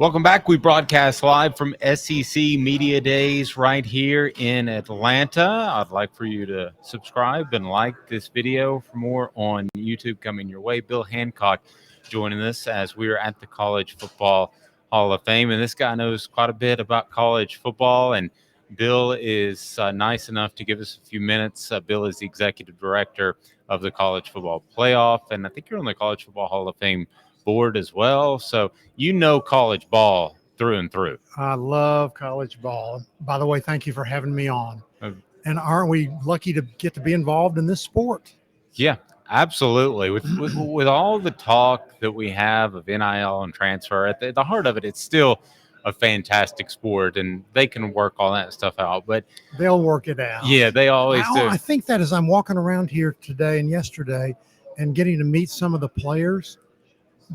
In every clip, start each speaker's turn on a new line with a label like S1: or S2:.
S1: Welcome back. We broadcast live from SEC Media Days right here in Atlanta. I'd like for you to subscribe and like this video for more on YouTube coming your way. Bill Hancock joining us as we are at the College Football Hall of Fame. And this guy knows quite a bit about college football. And Bill is nice enough to give us a few minutes. Bill is the executive director of the College Football Playoff. And I think you're on the College Football Hall of Fame board as well, so you know college ball through and through.
S2: I love college ball. By the way, thank you for having me on.
S1: Uh,
S2: And aren't we lucky to get to be involved in this sport?
S1: Yeah, absolutely. With all the talk that we have of NIL and transfer, at the heart of it, it's still a fantastic sport, and they can work all that stuff out. But
S2: they'll work it out.
S1: Yeah, they always do.
S2: I think that as I'm walking around here today and yesterday and getting to meet some of the players,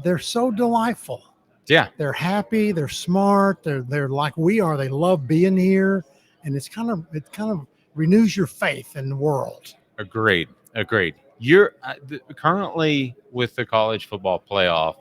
S2: they're so delightful.
S1: Yeah,
S2: they're happy. They're smart. They're like we are. They love being here, and it kind of renews your faith in the world.
S1: Agreed. You're currently with the College Football Playoff.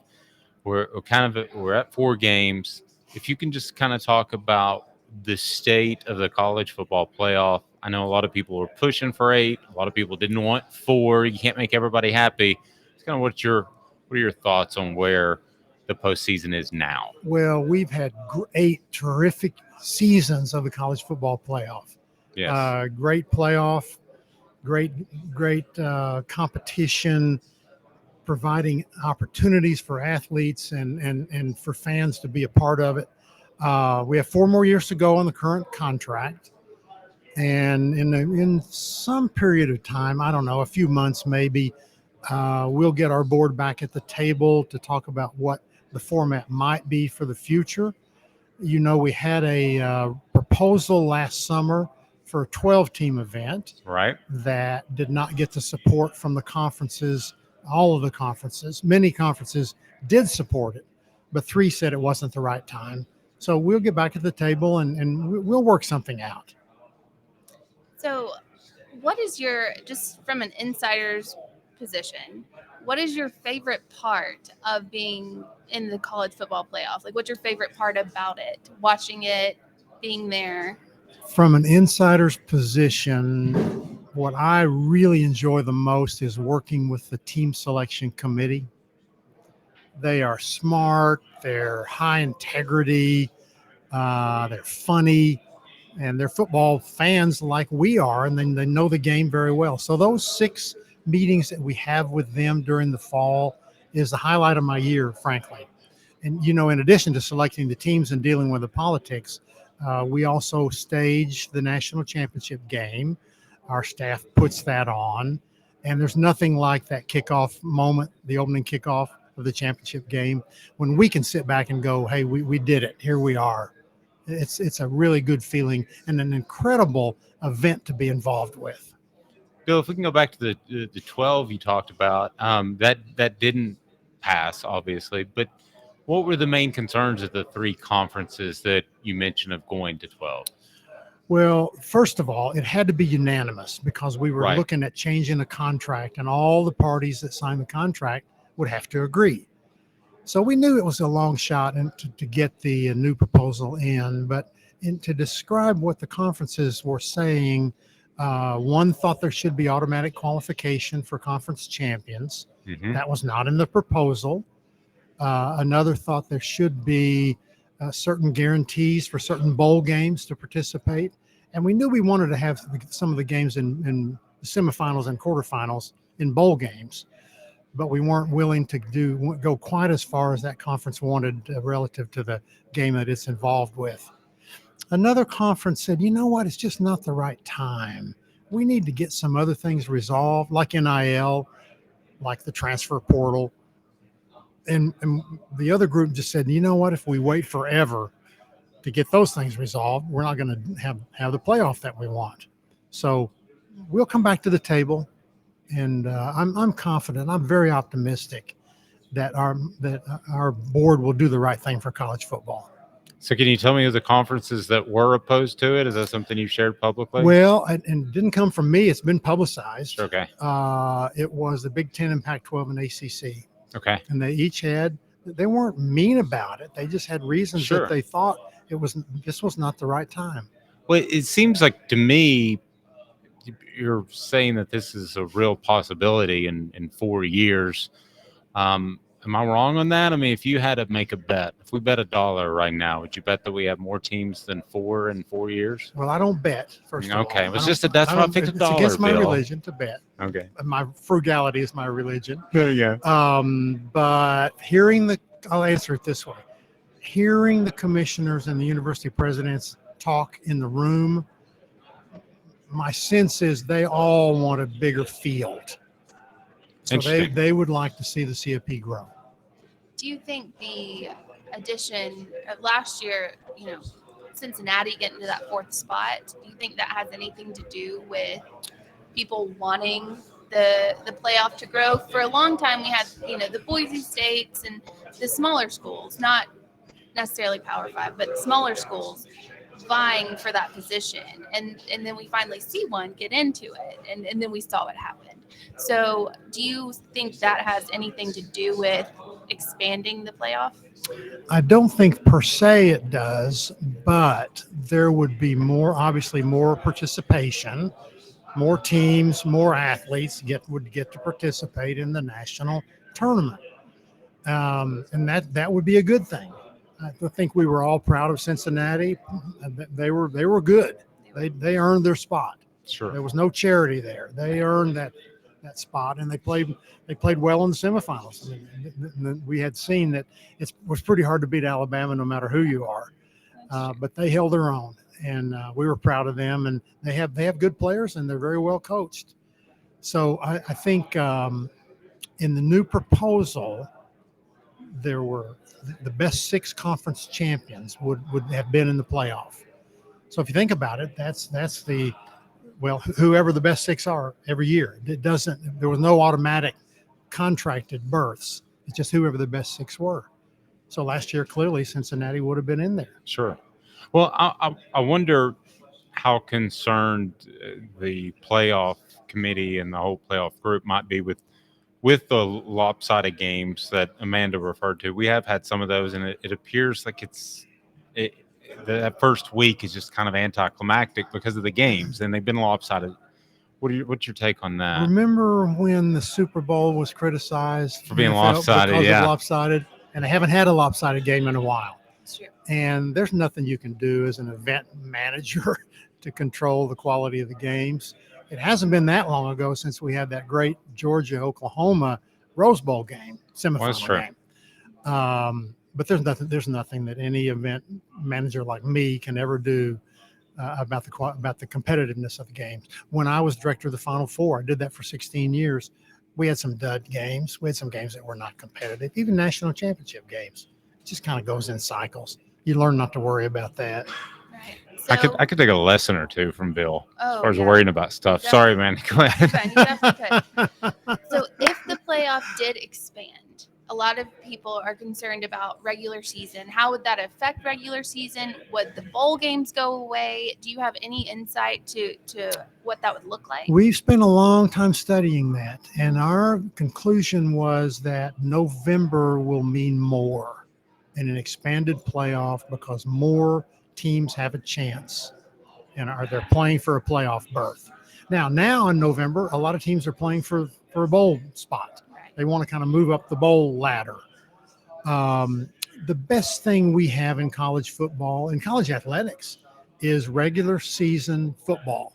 S1: We're at 4 games. If you can just kind of talk about the state of the College Football Playoff. I know a lot of people were pushing for 8. A lot of people didn't want 4. You can't make everybody happy. It's kind of what are your thoughts on where the postseason is now?
S2: Well, we've had 8 terrific seasons of the College Football Playoff.
S1: Yes.
S2: Great playoff, great competition, providing opportunities for athletes and for fans to be a part of it. We have 4 more years to go on the current contract. And in some period of time, I don't know, a few months maybe, we'll get our board back at the table to talk about what the format might be for the future. You know, we had a proposal last summer for a 12-team event,
S1: right,
S2: that did not get the support from the conferences, all of the conferences. Many conferences did support it, but 3 said it wasn't the right time. So we'll get back at the table and we'll work something out.
S3: So what is just from an insider's position, what is your favorite part of being in the College Football Playoff? Like, what's your favorite part about it? Watching it, being there?
S2: From an insider's position, what I really enjoy the most is working with the team selection committee. They are smart, they're high integrity, they're funny, and they're football fans like we are, and then they know the game very well. So those 6 meetings that we have with them during the fall is the highlight of my year, frankly. And, you know, in addition to selecting the teams and dealing with the politics, we also stage the national championship game. Our staff puts that on, and there's nothing like that kickoff moment, the opening kickoff of the championship game, when we can sit back and go, hey, we did it. Here we are. It's a really good feeling and an incredible event to be involved with.
S1: Bill, if we can go back to the 12 you talked about, that didn't pass, obviously, but what were the main concerns of the 3 conferences that you mentioned of going to 12?
S2: Well, first of all, it had to be unanimous because we were looking at changing the contract, and all the parties that signed the contract would have to agree. So we knew it was a long shot and to get the new proposal in, but to describe what the conferences were saying, one thought there should be automatic qualification for conference champions.
S1: Mm-hmm.
S2: That was not in the proposal. Another thought there should be certain guarantees for certain bowl games to participate. And we knew we wanted to have some of the games in the semifinals and quarterfinals in bowl games, but we weren't willing to go quite as far as that conference wanted relative to the game that it's involved with. Another conference said, you know what, it's just not the right time. We need to get some other things resolved, like NIL, like the transfer portal. And the other group just said, you know what, if we wait forever to get those things resolved, we're not going to have the playoff that we want. So we'll come back to the table, and I'm confident, I'm very optimistic that our board will do the right thing for college football.
S1: So can you tell me of the conferences that were opposed to it? Is that something you shared publicly?
S2: Well, and it didn't come from me. It's been publicized.
S1: Okay.
S2: It was the Big Ten and Pac-12 and ACC.
S1: Okay.
S2: And they each had they weren't mean about it. They just had reasons
S1: Sure.
S2: that they thought this was not the right time.
S1: Well, it seems like to me, you're saying that this is a real possibility in 4 years. Am I wrong on that? I mean, if you had to make a bet, if we bet $1 right now, would you bet that we have more teams than 4 in 4 years?
S2: Well, I don't bet. First of all,
S1: Okay, it was
S2: I
S1: just
S2: don't-
S1: that's
S2: I
S1: why I
S2: don't-
S1: picked
S2: It's
S1: $1.
S2: against my
S1: Bill.
S2: religion to bet.
S1: Okay.
S2: My frugality is my religion.
S1: Yeah.
S2: But I'll answer it this way: hearing the commissioners and the university presidents talk in the room, my sense is they all want a bigger field. So
S1: Interesting.
S2: they would like to see the CFP grow.
S3: Do you think the addition of last year, Cincinnati getting to that 4th spot, do you think that has anything to do with people wanting the playoff to grow? For a long time, we had, the Boise States and the smaller schools, not necessarily Power 5, but smaller schools vying for that position. And then we finally see one get into it, and then we saw what happened. So do you think that has anything to do with expanding the playoff?
S2: I don't think per se it does, but there would be obviously more participation, more teams, more athletes would get to participate in the national tournament. And that would be a good thing. I think we were all proud of Cincinnati. They were good. They earned their spot.
S1: Sure.
S2: There was no charity there. They earned that spot, and they played well in the semifinals. I mean, we had seen that it was pretty hard to beat Alabama no matter who you are, but they held their own, and we were proud of them. And they have good players, and they're very well coached. So I think in the new proposal, there were the best 6 conference champions would have been in the playoff. So if you think about it, that's whoever the best 6 are every year. There was no automatic contracted berths. It's just whoever the best 6 were. So last year, clearly Cincinnati would have been in there.
S1: Sure. Well, I wonder how concerned the playoff committee and the whole playoff group might be with the lopsided games that Amanda referred to. We have had some of those, and it appears like that first week is just kind of anticlimactic because of the games, and they've been lopsided. What's your take on that?
S2: Remember when the Super Bowl was criticized
S1: For being lopsided,
S2: because
S1: yeah.
S2: of lopsided, and they haven't had a lopsided game in a while.
S3: Sure.
S2: And there's nothing you can do as an event manager to control the quality of the games. It hasn't been that long ago since we had that great Georgia-Oklahoma Rose Bowl game, semifinal game. But there's nothing that any event manager like me can ever do about the competitiveness of the games. When I was director of the Final Four, I did that for 16 years. We had some dud games. We had some games that were not competitive, even national championship games. It just kind of goes in cycles. You learn not to worry about that.
S3: Right.
S1: I could take a lesson or two from Bill as far as
S3: yeah.
S1: worrying about stuff. Sorry, man. Go ahead.
S3: You definitely could. So if the playoff did expand, a lot of people are concerned about regular season. How would that affect regular season? Would the bowl games go away? Do you have any insight to what that would look like?
S2: We've spent a long time studying that, and our conclusion was that November will mean more in an expanded playoff because more teams have a chance and they're playing for a playoff berth. Now in November, a lot of teams are playing for a bowl spot. They want to kind of move up the bowl ladder. The best thing we have in college football and college athletics is regular season football.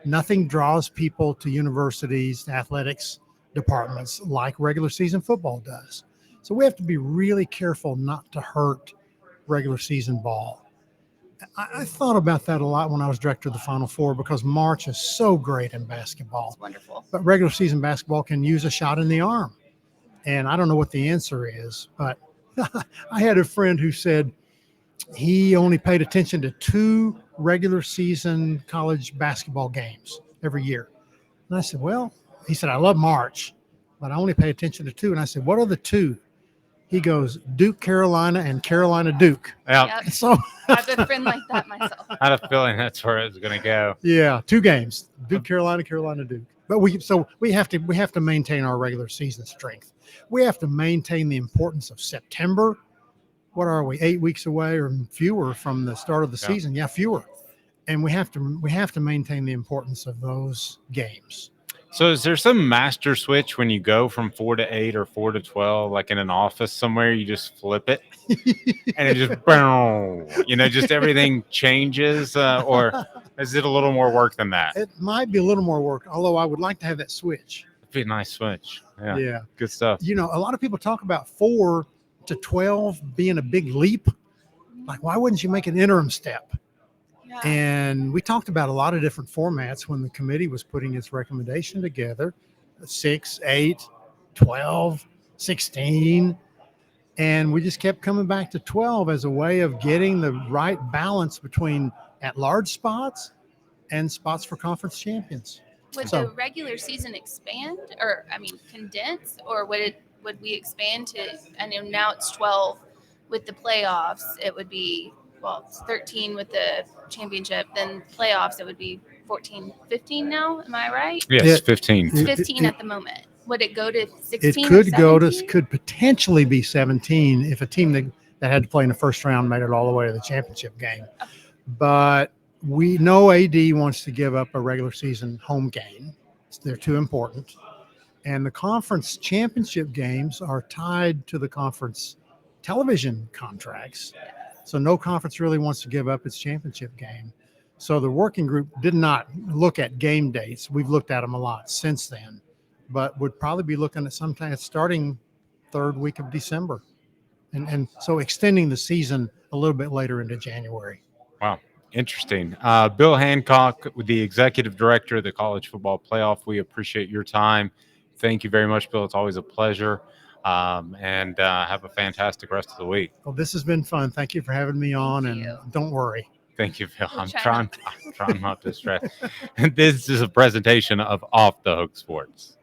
S2: Nothing draws people to universities, athletics departments like regular season football does. So we have to be really careful not to hurt regular season ball. I thought about that a lot when I was director of the Final Four because March is so great in basketball.
S3: It's wonderful.
S2: But regular season basketball can use a shot in the arm. And I don't know what the answer is, but I had a friend who said he only paid attention to 2 regular season college basketball games every year. And I said, he said, I love March, but I only pay attention to 2. And I said, what are the 2? He goes, Duke, Carolina, and Carolina, Duke.
S1: Yeah.
S3: Yep.
S2: So
S3: I have a friend like that myself.
S1: I had a feeling that's where it was going to go.
S2: Yeah, 2 games, Duke, Carolina, Carolina, Duke. But we have to maintain our regular season strength. We have to maintain the importance of September. What are we, 8 weeks away or fewer from the start of the season? Yeah, fewer. And we have to maintain the importance of those games.
S1: So is there some master switch when you go from 4 to 8 or 4 to 12, like in an office somewhere, you just flip it and it just, boom, just everything changes? Or is it a little more work than that?
S2: It might be a little more work, although I would like to have that switch.
S1: It'd be a nice switch. Yeah.
S2: Yeah.
S1: Good stuff.
S2: A lot of people talk about 4 to 12 being a big leap. Like, why wouldn't you make an interim step?
S3: Yeah.
S2: And we talked about a lot of different formats when the committee was putting its recommendation together: 6, 8, 12, 16. And we just kept coming back to 12 as a way of getting the right balance between at-large spots and spots for conference champions.
S3: Would the regular season expand, or condense, or would we expand to? I know now it's 12 with the playoffs. It would be it's 13 with the championship. Then playoffs, it would be 14, 15 now. Am I right?
S1: Yes, 15.
S3: It's 15 at the moment. Would it go to 16?
S2: It could potentially be 17 if a team that had to play in the first round made it all the way to the championship game.
S3: Okay.
S2: But we know AD wants to give up a regular season home game. They're too important. And the conference championship games are tied to the conference television contracts. So no conference really wants to give up its championship game. So the working group did not look at game dates. We've looked at them a lot since then, but would probably be looking at sometime starting third week of December. And so extending the season a little bit later into January.
S1: Wow. Interesting. Bill Hancock, the executive director of the College Football Playoff, we appreciate your time. Thank you very much, Bill. It's always a pleasure. And have a fantastic rest of the week.
S2: Well, this has been fun. Thank you for having me on. And don't worry.
S1: Thank you, Phil. I'm trying not to stress. This is a presentation of Off the Hook Sports.